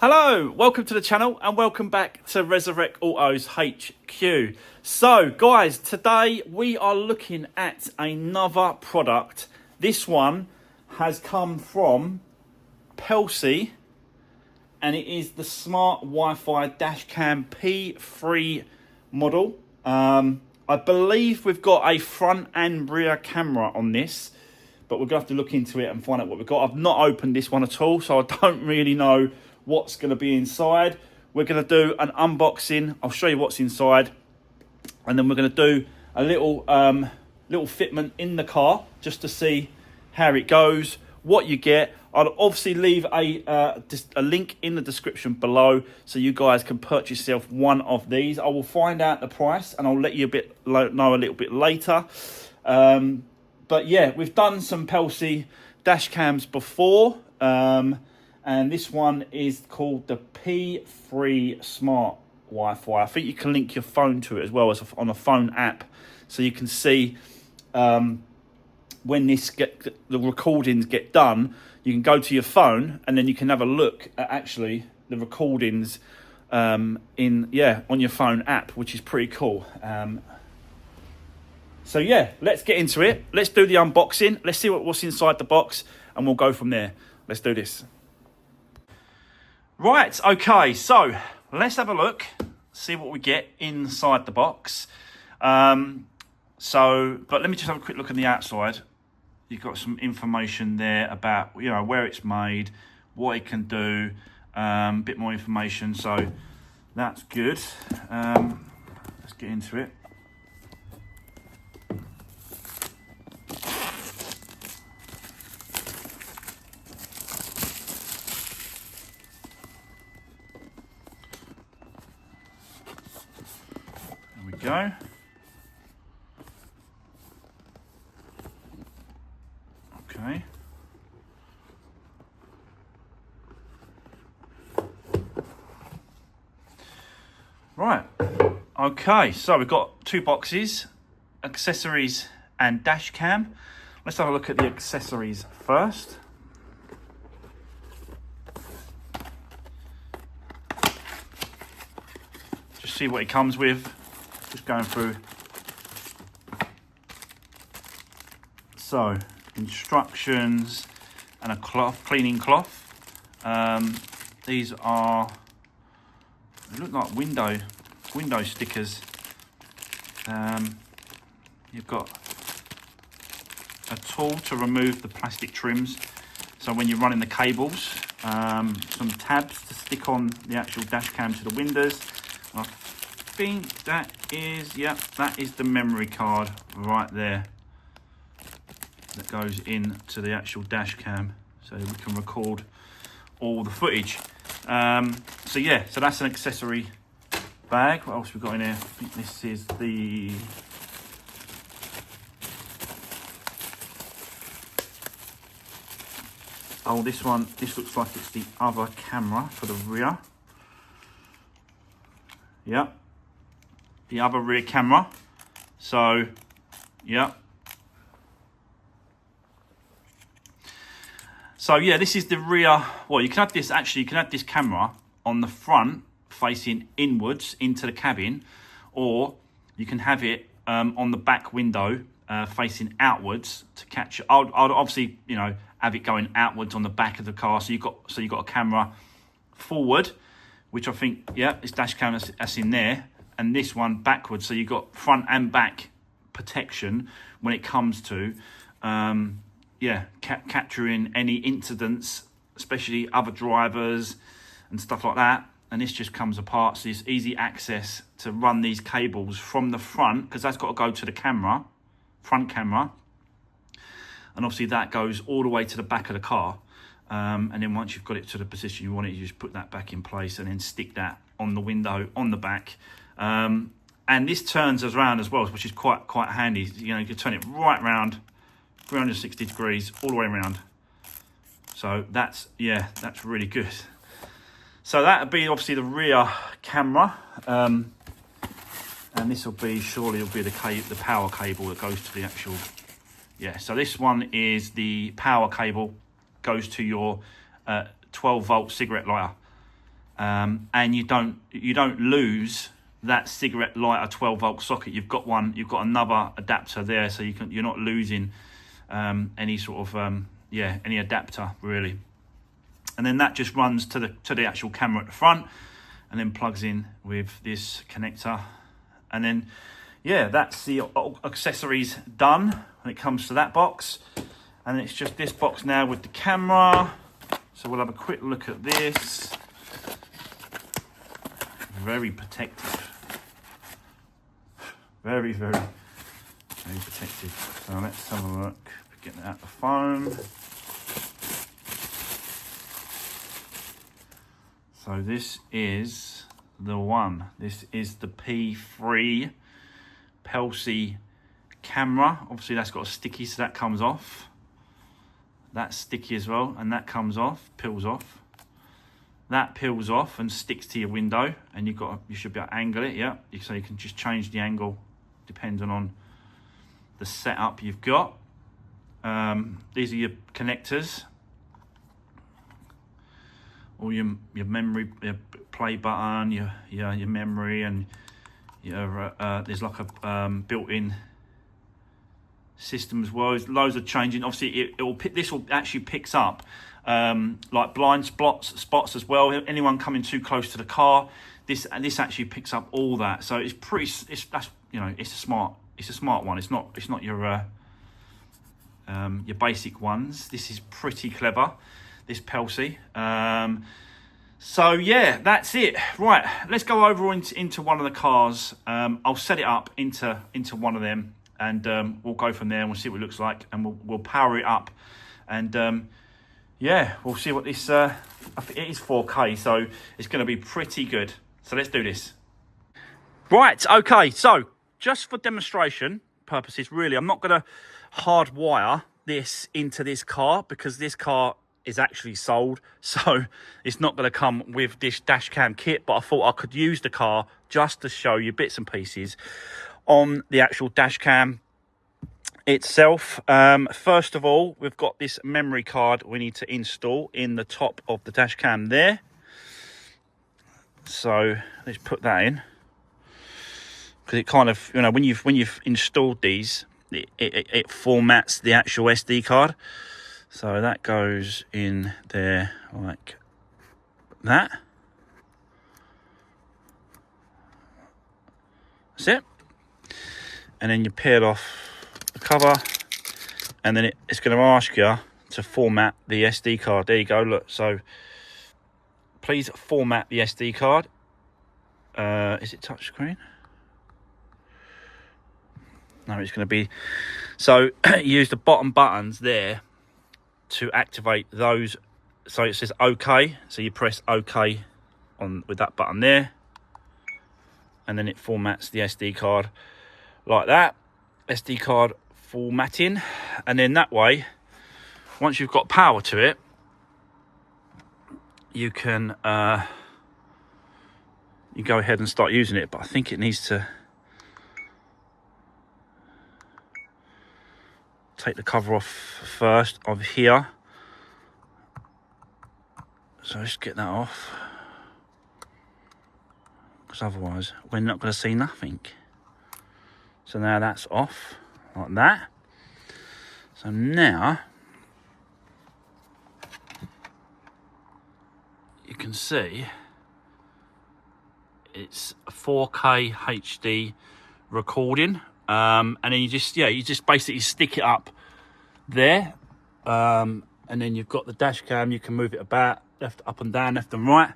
Hello, welcome to the channel and welcome back to Resurwreck Autos HQ. So guys, today we are looking at another product. This one has come from Pelsee and it is the Smart Wi-Fi Dashcam P3 model. I believe we've got a front and rear camera on this, but we're going to have to look into it and find out what we've got. I've not opened this one at all, so I don't really know what's going to be inside. We're going to do an unboxing. I'll show you what's inside, and then we're going to do a little fitment in the car just to see how it goes, what you get. I'll obviously leave a link in the description below so you guys can purchase yourself one of these. I will find out the price and I'll let you know a little bit later. But yeah, we've done some Pelsee dash cams before, and this one is called the P3 Smart Wi-Fi. I think you can link your phone to it as well as on a phone app, so you can see when the recordings get done. You can go to your phone and then you can have a look at actually the recordings on your phone app, which is pretty cool. So yeah, let's get into it. Let's do the unboxing. Let's see what's inside the box and we'll go from there. Let's do this. Right, okay, so let's have a look, see what we get inside the box. But let me just have a quick look on the outside. You've got some information there about, where it's made, what it can do, a bit more information, so that's good. Let's get into it. There we go. Okay. Right. Okay, so we've got two boxes, accessories and dash cam. Let's have a look at the accessories first. Just see what it comes with. Just going through. So, instructions and a cleaning cloth. These are, they look like window stickers. You've got a tool to remove the plastic trims, so when you're running the cables, some tabs to stick on the actual dash cam to the windows. I think that is, that is the memory card right there that goes into the actual dash cam, so we can record all the footage. So that's an accessory bag. What else we got in here? I think this is the this looks like it's the other camera for the rear. Yeah, the other rear camera. So yeah. So yeah, this is the rear. Well, you can have this camera on the front facing inwards into the cabin, or you can have it on the back window facing outwards to catch it. I'd obviously, have it going outwards on the back of the car, so you've got a camera forward, which I think, this dash camera that's in there, and this one backwards, so you've got front and back protection when it comes to capturing any incidents, especially other drivers and stuff like that. And this just comes apart, so it's easy access to run these cables from the front, because that's got to go to the camera, front camera, and obviously that goes all the way to the back of the car. And then once you've got it to the position you want it, you just put that back in place and then stick that on the window on the back. And this turns us around as well, which is quite handy. You can turn it right round, 360 degrees all the way around. So that's really good. So that would be obviously the rear camera, and this will be the power cable that goes to the actual. So this one is the power cable, goes to your 12 volt cigarette lighter. and you don't lose that cigarette lighter 12-volt socket. You've got another adapter there, so you're not losing any sort of any adapter really. And then that just runs to the actual camera at the front, and then plugs in with this connector. And then that's the accessories done when it comes to that box. And it's just this box now with the camera. So we'll have a quick look at this. Very protective. Very, very, very protective. So let's have a look. Getting it out the phone. So this is the one. This is the P3 Pelsee camera. Obviously that's got a sticky, so that comes off. That's sticky as well, and that comes off, peels off. That peels off and sticks to your window, and you should be able to angle it, yeah. So you can just change the angle depending on the setup you've got. These are your connectors. All your memory, your play button, your memory, and your there's like a built-in system as well. There's loads of changing. Obviously, this will actually picks up like blind spots as well. Anyone coming too close to the car, this actually picks up all that. So it's a smart one. It's not your basic ones. This is pretty clever, this Pelsee. So yeah, that's it. Right, let's go over into one of the cars. I'll set it up into one of them, and we'll go from there and we'll see what it looks like, and we'll power it up, and we'll see what this I think it is 4K, so it's going to be pretty good. So let's do this. Right, okay, so just for demonstration purposes, really, I'm not going to hardwire this into this car because this car is actually sold, so it's not going to come with this dash cam kit. But I thought I could use the car just to show you bits and pieces on the actual dash cam itself. First of all, we've got this memory card we need to install in the top of the dash cam there. So let's put that in, because it kind of, when you've installed these, it formats the actual SD card. So that goes in there like that. That's it. And then you peel off the cover, and then it's going to ask you to format the SD card. There you go, look. So please format the SD card. Is it touchscreen? No, it's going to be... So use the bottom buttons there to activate those. So it says OK, so you press OK with that button there, and then it formats the SD card like that. SD card formatting, and then that way, once you've got power to it, you can you go ahead and start using it. But I think it needs to take the cover off first of here. So let's get that off, because otherwise we're not going to see nothing. So now that's off like that. So now you can see it's a 4K HD recording. And then you just basically stick it up there, and then you've got the dash cam. You can move it about, up and down, left and right.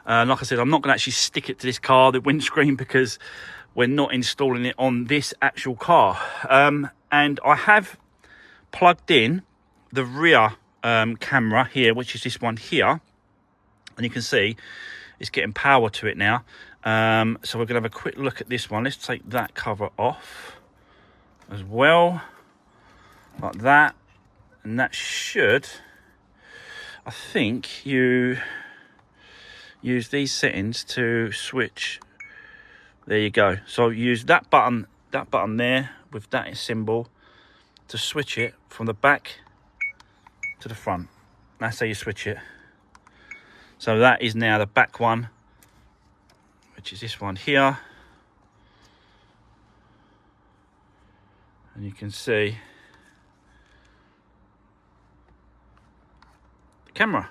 Like I said, I'm not going to actually stick it to this car, the windscreen, because we're not installing it on this actual car. And I have plugged in the rear camera here, which is this one here, and you can see it's getting power to it now. So we're going to have a quick look at this one. Let's take that cover off as well, like that, and that should, I think, you use these settings to switch. There you go. So use that button there with that symbol to switch it from the back to the front. That's how you switch it. So that is now the back one, which is this one here. And you can see the camera.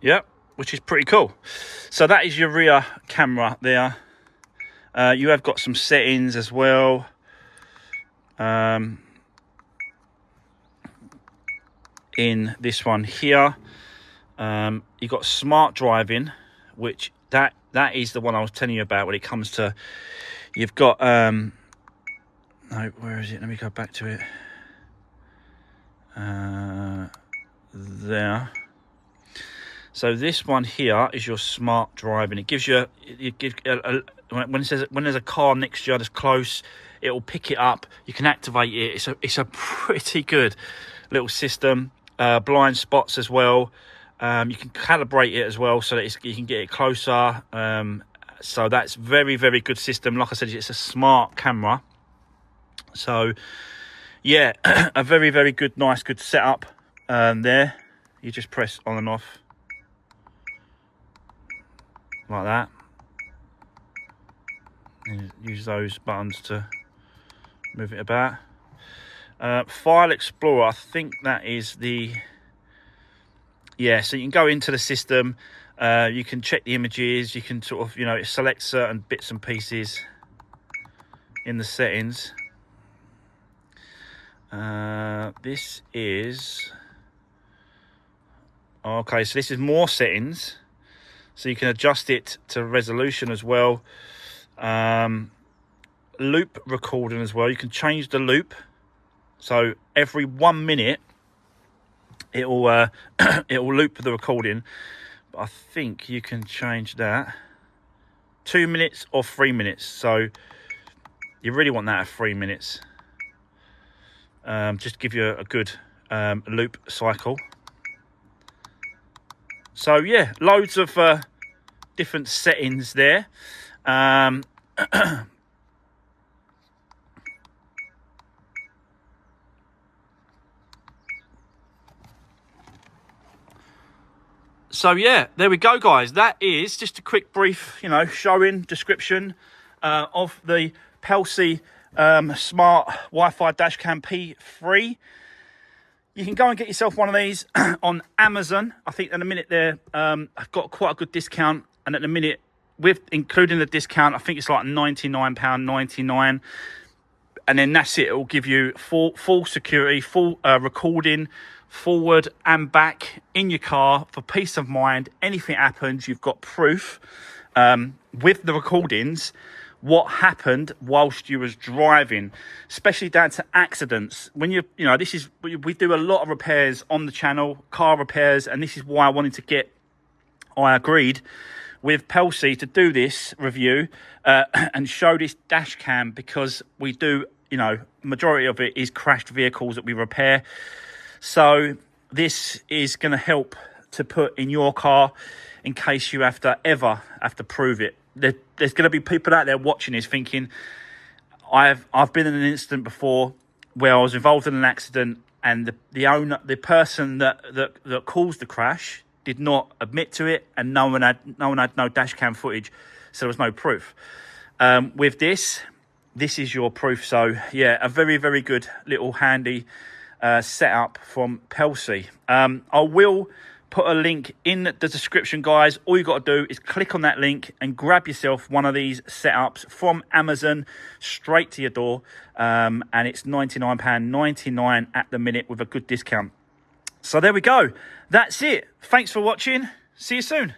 Yep, which is pretty cool. So that is your rear camera there. You have got some settings as well. In this one here, you've got smart driving, which that is the one I was telling you about when it comes to, you've got no, where is it? Let me go back to it. There. So this one here is your smart driving. It gives you, when there's a car next to you that's close, it will pick it up. You can activate it. It's a pretty good little system. Blind spots as well. You can calibrate it as well so that you can get it closer. So that's very, very good system. Like I said, it's a smart camera. So yeah, a very, very good, nice, good setup there. You just press on and off like that. And use those buttons to move it about. File Explorer, I think that is the, yeah, so you can go into the system, you can check the images, you can sort of, you know, select certain bits and pieces in the settings. This is, okay, so this is more settings, so you can adjust it to resolution as well. Loop recording as well, you can change the loop. So every 1 minute, it will it will loop the recording. But I think you can change that 2 minutes or 3 minutes. So you really want that at 3 minutes. Just to give you a good loop cycle. So yeah, loads of different settings there. So yeah, there we go, guys. That is just a quick brief, you know, showing description of the Pelsee Smart Wi-Fi Dashcam P3. You can go and get yourself one of these on Amazon. I think at the minute they're I've got quite a good discount, and at the minute, with including the discount, I think it's like £99.99. And then that's it. It will give you full security, full recording, forward and back in your car for peace of mind. Anything happens, you've got proof with the recordings what happened whilst you was driving, especially down to accidents. When you know, this is, we do a lot of repairs on the channel, car repairs, and this is why I agreed with Pelsee to do this review and show this dash cam, because we do, you know, majority of it is crashed vehicles that we repair. So this is going to help to put in your car in case you ever have to prove it. There's going to be people out there watching this thinking, I've been in an incident before where I was involved in an accident, and the person that caused the crash did not admit to it, and no one had no dash cam footage, so there was no proof. With this is your proof. So yeah, a very, very good little handy setup from Pelsee. I will put a link in the description, guys. All you got to do is click on that link and grab yourself one of these setups from Amazon straight to your door, and it's £99.99 at the minute with a good discount. So there we go. That's it. Thanks for watching. See you soon.